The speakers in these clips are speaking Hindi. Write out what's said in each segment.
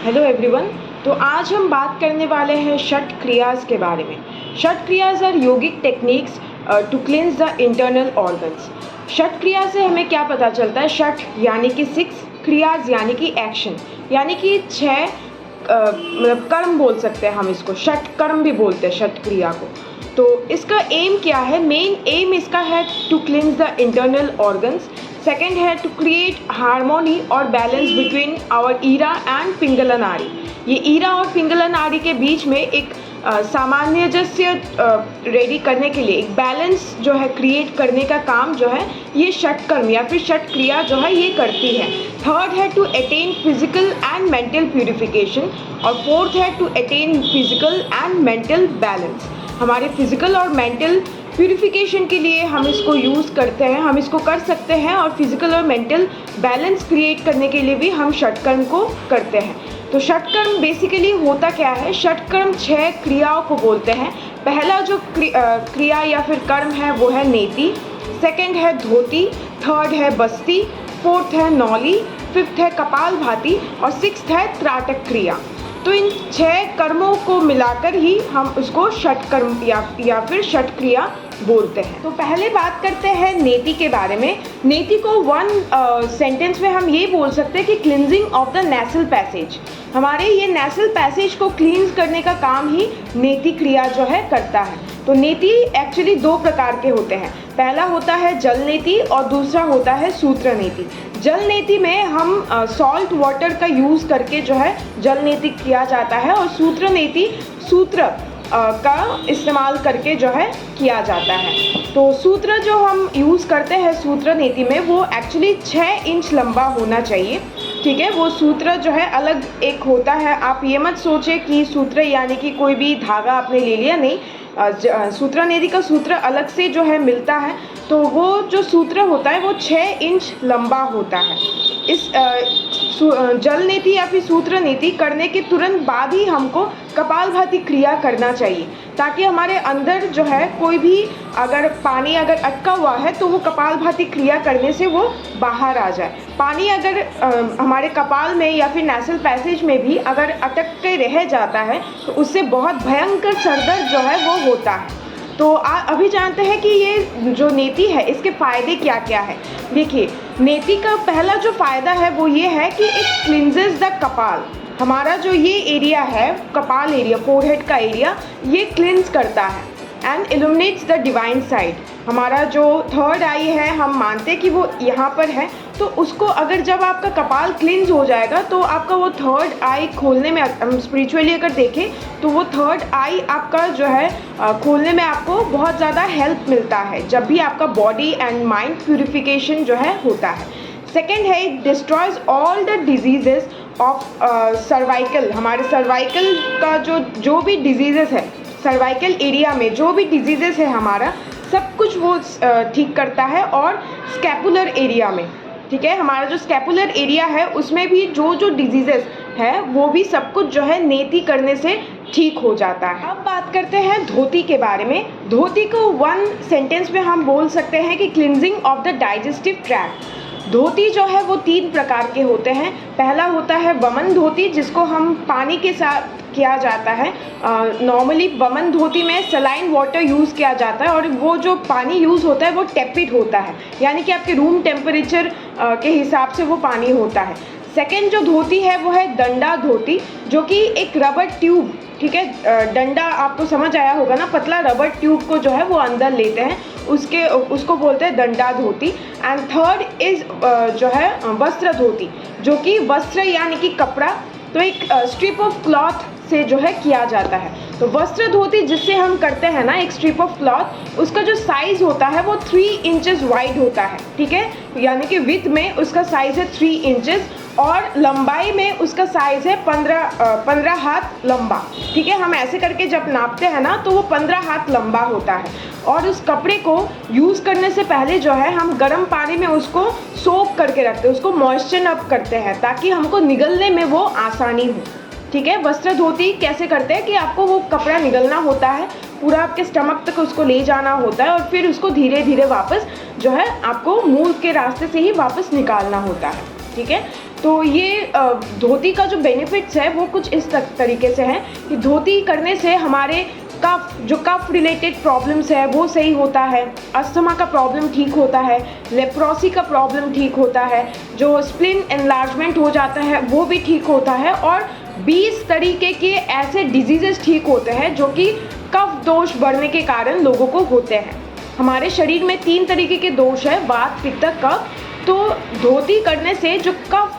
Hello everyone. तो आज हम बात करने वाले हैं षट क्रियाज के बारे में। षट क्रियाज are yogic techniques to cleanse the internal organs. षट क्रिया से हमें क्या पता चलता है? षट यानी कि 6, क्रियाज यानी कि एक्शन, यानी कि 6 मतलब कर्म बोल सकते हैं हम इसको, षट कर्म भी बोलते हैं षट क्रिया को। तो इसका एम क्या है? मेन एम इसका है to cleanse the internal organs. Second है टू क्रिएट हार्मोनी और balance between our Ida and Pingala नाड़ी। ये ईरा और पिंगला नाड़ी के बीच में एक सामंजस्य रेडी करने के लिए एक बैलेंस जो है क्रिएट करने का काम जो है ये षट कर्म या फिर षट क्रिया जो है ये करती है। थर्ड है to attain physical and mental purification और फोर्थ है to attain physical and mental balance. हमारे फिजिकल और मेंटल प्यूरिफिकेशन के लिए हम इसको यूज़ करते हैं, हम इसको कर सकते हैं, और फिजिकल और मेंटल बैलेंस क्रिएट करने के लिए भी हम षटकर्म को करते हैं। तो षटकर्म बेसिकली होता क्या है? षटकर्म 6 क्रियाओं को बोलते हैं। पहला जो क्रिया या फिर कर्म है वो है नेति, सेकंड है धोती, थर्ड है बस्ती, फोर्थ है नौली, फिफ्थ है कपालभाति और सिक्स्थ है त्राटक क्रिया। तो इन 6 कर्मों को मिलाकर ही हम उसको षटकर्म या फिर षट क्रिया बोलते हैं। तो पहले बात करते हैं नेति के बारे में। नेति को 1 सेंटेंस में हम ये बोल सकते हैं कि cleansing of the nasal passage. हमारे ये नेसल पैसेज को क्लींस करने का काम ही नेति क्रिया जो है करता है। तो नेति एक्चुअली 2 प्रकार के होते हैं। पहला होता है जल नेति और दूसरा होता है सूत्र नेति। जल नेति में हम सॉल्ट वाटर का यूज़ करके जो है जल नेति किया जाता है, और सूत्र नेति सूत्र का इस्तेमाल करके जो है किया जाता है। तो सूत्र जो हम यूज़ करते हैं सूत्र नेति में वो एक्चुअली 6 इंच लंबा होना चाहिए। ठीक है, वो सूत्र जो है अलग एक होता है। आप ये मत सोचें कि सूत्र यानी कि कोई भी धागा आपने ले लिया, नहीं। सूत्र नेति का सूत्र अलग से जो है मिलता है। तो वो जो सूत्र होता है वो 6 इंच लंबा होता है। इस जल नेति या फिर सूत्र नेति करने के तुरंत बाद ही हमको कपालभाति क्रिया करना चाहिए, ताकि हमारे अंदर जो है कोई भी अगर पानी अगर अटका हुआ है तो वो कपालभाति क्रिया करने से वो बाहर आ जाए। पानी अगर हमारे कपाल में या फिर नेसल पैसेज में भी अगर अटक के रह जाता है तो उससे बहुत भयंकर सरदर्द जो है वो होता है। तो अभी जानते हैं कि ये जो नेति है इसके फ़ायदे क्या क्या है। देखिए, नेति का पहला जो फ़ायदा है वो ये है कि इट क्लिंजेस द कपाल। हमारा जो ये एरिया है कपाल एरिया, फोरहेड का एरिया, ये क्लिंज करता है and illuminates the divine side. हमारा जो थर्ड आई है हम मानते हैं कि वो यहाँ पर है, तो उसको अगर जब आपका कपाल क्लिंज हो जाएगा तो आपका वो थर्ड आई खोलने में, हम स्पिरिचुअली अगर देखें तो वो थर्ड आई आपका जो है खोलने में आपको बहुत ज़्यादा हेल्प मिलता है जब भी आपका बॉडी एंड माइंड प्यूरिफिकेशन जो है होता है। सेकेंड है it destroys all the diseases of cervical. हमारे सर्वाइकल का जो भी डिजीजेस है, सर्वाइकल एरिया में जो भी डिजीजेस है हमारा सब कुछ वो ठीक करता है। और स्कैपुलर एरिया में, ठीक है, हमारा जो स्कैपुलर एरिया है उसमें भी जो डिजीजेस है वो भी सब कुछ जो है नेति करने से ठीक हो जाता है। अब बात करते हैं धोती के बारे में। धोती को 1 सेंटेंस में हम बोल सकते हैं कि cleansing of the digestive tract. धोती जो है वो 3 प्रकार के होते हैं। पहला होता है वमन धोती, जिसको हम पानी के साथ किया जाता है। नॉर्मली वमन धोती में सलाइन वाटर यूज़ किया जाता है, और वो जो पानी यूज़ होता है वो टेपिड होता है, यानी कि आपके रूम टेम्परेचर के हिसाब से वो पानी होता है। सेकेंड जो धोती है वो है दंडा धोती, जो कि एक रबर ट्यूब, ठीक है, डंडा आपको समझ आया होगा ना, पतला रबर ट्यूब को जो है वो अंदर लेते हैं, उसको बोलते हैं दंडा धोती। एंड थर्ड इज जो है वस्त्र धोती, जो कि वस्त्र यानी कि कपड़ा, तो एक स्ट्रिप ऑफ क्लॉथ से जो है किया जाता है। तो वस्त्र धोती जिससे हम करते हैं ना, एक स्ट्रिप ऑफ क्लॉथ, उसका जो साइज़ होता है वो 3 इंचेस वाइड होता है। ठीक है, यानी कि विड्थ में उसका साइज़ है 3 इंचेस और लंबाई में उसका साइज़ है 15 हाथ लंबा। ठीक है, हम ऐसे करके जब नापते हैं ना तो वो 15 हाथ लंबा होता है। और उस कपड़े को यूज़ करने से पहले जो है हम गर्म पानी में उसको सोक करके रखते हैं, उसको मॉइस्चर अप करते हैं ताकि हमको निगलने में वो आसानी हो। ठीक है, वस्त्र धोती कैसे करते हैं कि आपको वो कपड़ा निगलना होता है, पूरा आपके स्टमक तक उसको ले जाना होता है और फिर उसको धीरे धीरे वापस जो है आपको मूल के रास्ते से ही वापस निकालना होता है। ठीक है, तो ये धोती का जो बेनिफिट्स है वो कुछ इस तरीके से हैं कि धोती करने से हमारे कफ रिलेटेड प्रॉब्लम्स है वो सही होता है, अस्थमा का प्रॉब्लम ठीक होता है, लेप्रोसी का प्रॉब्लम ठीक होता है, जो स्प्लिन एनलार्जमेंट हो जाता है वो भी ठीक होता है, और 20 तरीके के ऐसे डिजीजेस ठीक होते हैं जो कि कफ दोष बढ़ने के कारण लोगों को होते हैं। हमारे शरीर में 3 तरीके के दोष है, वात, पित्त, कफ। तो धोती करने से जो कफ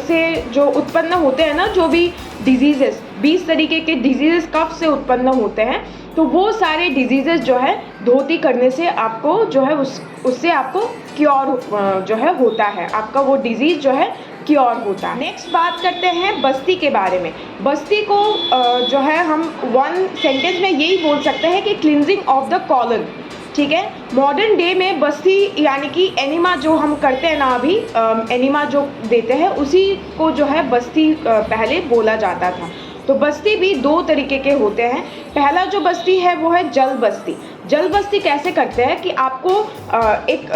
से जो उत्पन्न होते हैं ना, जो भी डिजीजेस, 20 तरीके के डिजीजेस कफ से उत्पन्न होते हैं, तो वो सारे डिजीजेस जो है धोती करने से आपको जो है उससे आपको क्योर जो है होता है, आपका वो डिजीज़ जो है क्योर होता है। नेक्स्ट बात करते हैं बस्ती के बारे में। बस्ती को जो है हम 1 सेंटेंस में यही बोल सकते हैं कि क्लिनजिंग ऑफ द कॉलन। ठीक है, मॉडर्न डे में बस्ती यानी कि एनिमा जो हम करते हैं ना अभी, एनिमा जो देते हैं उसी को जो है बस्ती पहले बोला जाता था। तो बस्ती भी 2 तरीके के होते हैं। पहला जो बस्ती है वो है जल बस्ती। जल बस्ती कैसे करते हैं कि आपको एक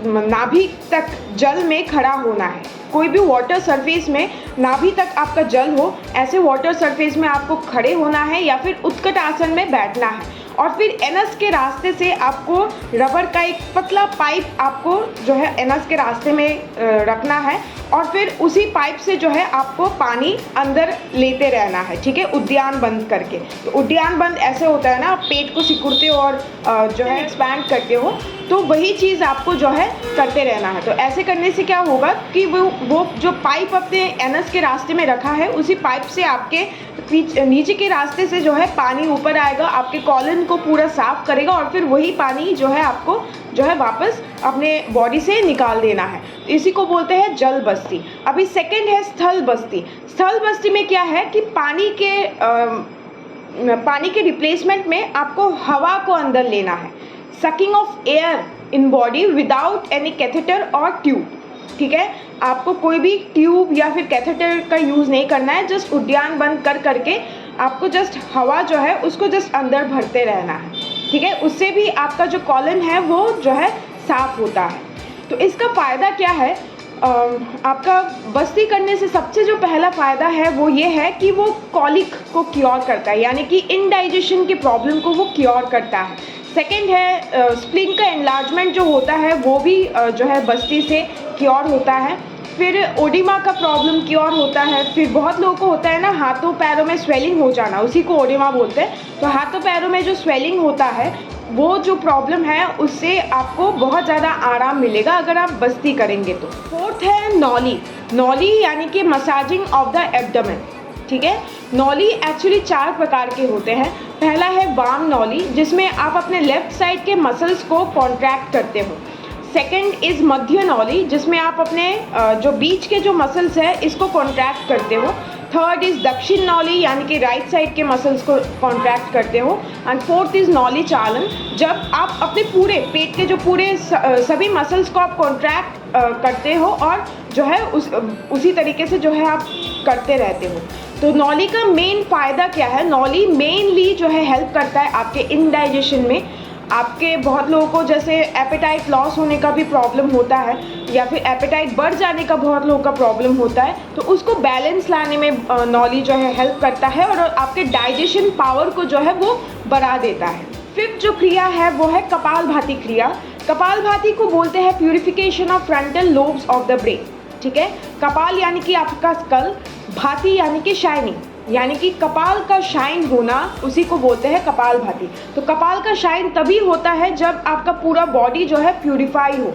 नाभि तक जल में खड़ा होना है। कोई भी वाटर सरफेस में नाभि तक आपका जल हो, ऐसे वाटर सरफेस में आपको खड़े होना है या फिर उत्कट आसन में बैठना है, और फिर एनस के रास्ते से आपको रबर का एक पतला पाइप आपको जो है एनस के रास्ते में रखना है, और फिर उसी पाइप से जो है आपको पानी अंदर लेते रहना है। ठीक है, उद्यान बंद करके। तो उद्यान बंद ऐसे होता है ना, आप पेट को सिकुड़ते हो और जो है एक्सपैंड करते हो, तो वही चीज़ आपको जो है करते रहना है। तो ऐसे करने से क्या होगा कि वो जो पाइप अपने एनस के रास्ते में रखा है, उसी पाइप से आपके नीचे के रास्ते से जो है पानी ऊपर आएगा, आपके कॉलन को पूरा साफ करेगा, और फिर वही पानी जो है आपको जो है वापस अपने बॉडी से निकाल देना है। इसी को बोलते हैं जल बस्ती। अभी सेकंड है स्थल बस्ती। स्थल बस्ती में क्या है कि पानी के रिप्लेसमेंट में आपको हवा को अंदर लेना है। Sucking of air in body without any catheter और ट्यूब। ठीक है, आपको कोई भी ट्यूब या फिर कैथेटर का यूज़ नहीं करना है, जस्ट उद्यान बंद करके आपको जस्ट हवा जो है उसको जस्ट अंदर भरते रहना है। ठीक है, उससे भी आपका जो कॉलन है वो जो है साफ होता है। तो इसका फ़ायदा क्या है? आपका बस्ती करने से सबसे जो पहला फ़ायदा है वो ये है कि वो कॉलिक को क्योर करता है, यानी कि इनडाइजेशन के प्रॉब्लम को वो क्योर करता है। सेकंड है स्प्लिन का एनलार्जमेंट जो होता है वो भी जो है बस्ती से क्योर होता है। फिर ओडिमा का प्रॉब्लम क्योर होता है। फिर बहुत लोगों को होता है ना हाथों पैरों में स्वेलिंग हो जाना, उसी को ओडिमा बोलते हैं। तो हाथों पैरों में जो स्वेलिंग होता है वो जो प्रॉब्लम है उससे आपको बहुत ज़्यादा आराम मिलेगा अगर आप बस्ती करेंगे तो। फोर्थ है नॉली। नॉली यानी कि मसाजिंग ऑफ द एब्डोमेन। ठीक है, नॉली एक्चुअली 4 प्रकार के होते हैं। पहला है वार्म नॉली, जिसमें आप अपने लेफ्ट साइड के मसल्स को कॉन्ट्रैक्ट करते हो। सेकंड इज़ मध्य नॉली, जिसमें आप अपने जो बीच के जो मसल्स है इसको कॉन्ट्रैक्ट करते हो। थर्ड इज़ दक्षिण नॉली, यानी कि राइट साइड के मसल्स को कॉन्ट्रैक्ट करते हो। एंड फोर्थ इज़ नॉली चालन, जब आप अपने पूरे पेट के जो पूरे सभी मसल्स को आप कॉन्ट्रैक्ट करते हो और जो है उसी तरीके से जो है आप करते रहते हो। तो नॉली का मेन फ़ायदा क्या है? नॉली मेनली जो है हेल्प करता है आपके इनडाइजेशन में। आपके बहुत लोगों को जैसे एपेटाइट लॉस होने का भी प्रॉब्लम होता है, या फिर एपेटाइट बढ़ जाने का बहुत लोगों का प्रॉब्लम होता है, तो उसको बैलेंस लाने में नॉली जो है हेल्प करता है और आपके डाइजेशन पावर को जो है वो बढ़ा देता है। फिफ्थ जो क्रिया है वो है कपालभाति क्रिया। कपालभाति को बोलते हैं purification of frontal lobes of the brain. ठीक है, कपाल यानी कि आपका स्कल, भाति यानी कि शाइनिंग, यानी कि कपाल का शाइन होना, उसी को बोलते हैं कपालभाति। तो कपाल का शाइन तभी होता है जब आपका पूरा बॉडी जो है प्यूरिफाई हो,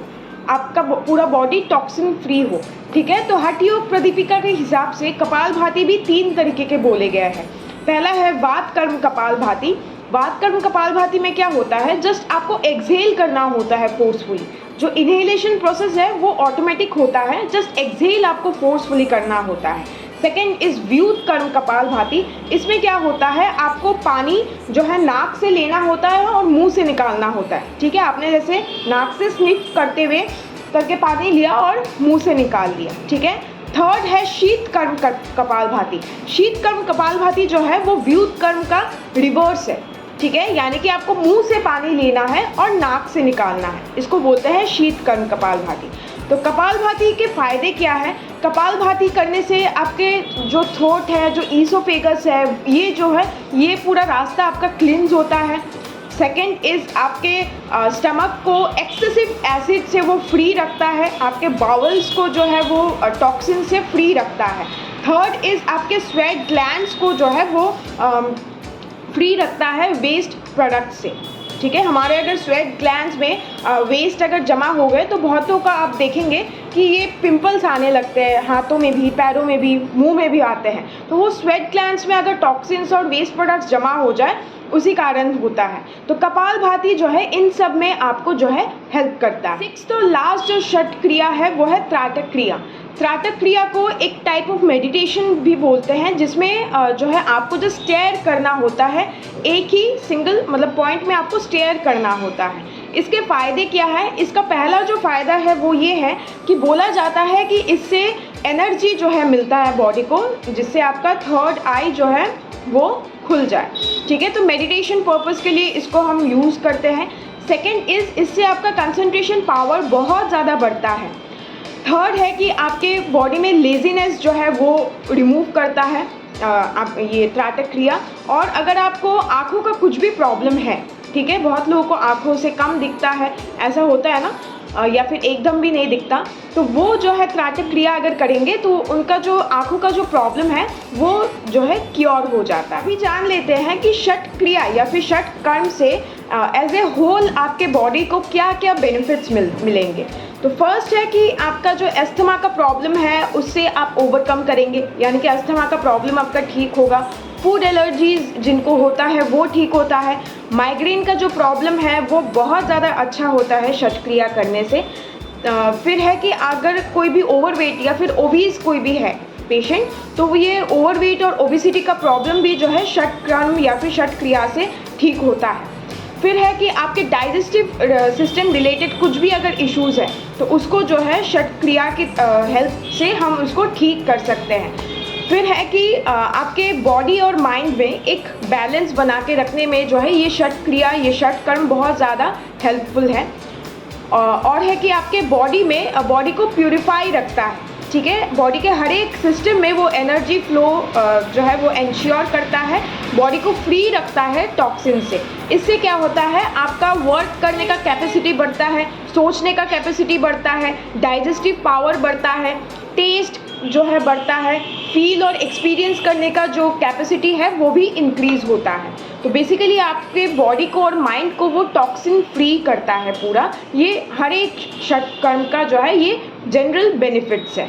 आपका पूरा बॉडी टॉक्सिन फ्री हो। ठीक है, तो हठ योग प्रदीपिका के हिसाब से कपालभाति भी 3 तरीके के बोले गए हैं। पहला है वात कर्म कपालभाति। वात कर्म कपालभाति में क्या होता है, जस्ट आपको एक्सहेल करना होता है फोर्सफुली। जो इनहेलेशन प्रोसेस है वो ऑटोमेटिक होता है, जस्ट एक्सहेल आपको फोर्सफुली करना होता है। सेकेंड इज व्यूत कर्म कपालभाति। इसमें क्या होता है, आपको पानी जो है नाक से लेना होता है और मुंह से निकालना होता है। ठीक है, आपने जैसे नाक से स्निफ करते हुए करके पानी लिया और मुंह से निकाल दिया। ठीक है, थर्ड है शीत कर्म कपालभाति। शीत कर्म कपालभाति जो है वो व्यूत कर्म का रिवर्स है। ठीक है, यानी कि आपको मुंह से पानी लेना है और नाक से निकालना है, इसको बोलते हैं शीत कर्म कपालभाति। तो कपालभाति के फ़ायदे क्या है? कपालभाति करने से आपके जो थ्रोट है, जो ईसोफेगस है, ये जो है ये पूरा रास्ता आपका क्लींस होता है। सेकेंड इज़ आपके स्टमक को एक्सेसिव एसिड से वो फ्री रखता है, आपके बाउल्स को जो है वो टॉक्सिन से फ्री रखता है। थर्ड इज़ आपके स्वेट ग्लैंड्स को जो है वो फ्री रखता है वेस्ट प्रोडक्ट से। ठीक है, हमारे अगर स्वेट ग्लैंड्स में वेस्ट अगर जमा हो गए तो बहुतों का आप देखेंगे कि ये पिंपल्स आने लगते हैं, हाथों में भी, पैरों में भी, मुंह में भी आते हैं। तो वो स्वेट ग्लैंड्स में अगर टॉक्सिन्स और वेस्ट प्रोडक्ट्स जमा हो जाए उसी कारण होता है। तो कपालभाति जो है इन सब में आपको जो है हेल्प करता है। सिक्स्थ और लास्ट जो षट क्रिया है वो है त्राटक क्रिया। त्राटक क्रिया को एक टाइप ऑफ मेडिटेशन भी बोलते हैं, जिसमें जो है आपको जो स्टेयर करना होता है, एक ही सिंगल मतलब पॉइंट में आपको स्टेयर करना होता है। इसके फ़ायदे क्या है? इसका पहला जो फ़ायदा है वो ये है कि बोला जाता है कि इससे एनर्जी जो है मिलता है बॉडी को, जिससे आपका थर्ड आई जो है वो खुल जाए। ठीक है, तो मेडिटेशन पर्पस के लिए इसको हम यूज़ करते हैं। सेकेंड इज़ इससे आपका कंसंट्रेशन पावर बहुत ज़्यादा बढ़ता है। थर्ड है कि आपके बॉडी में लेज़ीनेस जो है वो रिमूव करता है आप ये त्राटक क्रिया। और अगर आपको आँखों का कुछ भी प्रॉब्लम है, ठीक है, बहुत लोगों को आँखों से कम दिखता है, ऐसा होता है ना, या फिर एकदम भी नहीं दिखता, तो वो जो है त्राटक क्रिया अगर करेंगे तो उनका जो आँखों का जो प्रॉब्लम है वो जो है क्योर हो जाता है। अभी जान लेते हैं कि षट क्रिया या फिर षट कर्म से एज ए होल आपके बॉडी को क्या क्या बेनिफिट्स मिलेंगे। तो फर्स्ट है कि आपका जो अस्थमा का प्रॉब्लम है उससे आप ओवरकम करेंगे, यानी कि अस्थमा का प्रॉब्लम आपका ठीक होगा। फूड एलर्जीज़ जिनको होता है वो ठीक होता है। माइग्रेन का जो प्रॉब्लम है वो बहुत ज़्यादा अच्छा होता है षट क्रिया करने से। फिर है कि अगर कोई भी ओवरवेट या फिर ओबीज कोई भी है पेशेंट, तो ये ओवरवेट और ओबेसिटी का प्रॉब्लम भी जो है षट कर्म या फिर षट क्रिया से ठीक होता है। फिर है कि आपके डाइजेस्टिव सिस्टम रिलेटेड कुछ भी अगर इश्यूज़ है तो उसको जो है षट क्रिया की हेल्प से हम उसको ठीक कर सकते हैं। फिर है कि आपके बॉडी और माइंड में एक बैलेंस बना के रखने में जो है ये षट क्रिया, ये षट कर्म बहुत ज़्यादा हेल्पफुल है। और है कि आपके बॉडी को प्यूरिफाई रखता है। ठीक है, बॉडी के हर एक सिस्टम में वो एनर्जी फ्लो जो है वो इंश्योर करता है, बॉडी को फ्री रखता है टॉक्सिन से। इससे क्या होता है, आपका वर्क करने का कैपेसिटी बढ़ता है, सोचने का कैपेसिटी बढ़ता है, डाइजेस्टिव पावर बढ़ता है, टेस्ट जो है बढ़ता है, फील और एक्सपीरियंस करने का जो कैपेसिटी है वो भी इंक्रीज़ होता है। तो बेसिकली आपके बॉडी को और माइंड को वो टॉक्सिन फ्री करता है पूरा। ये हर एक षट कर्म का जो है ये जनरल बेनिफिट्स है।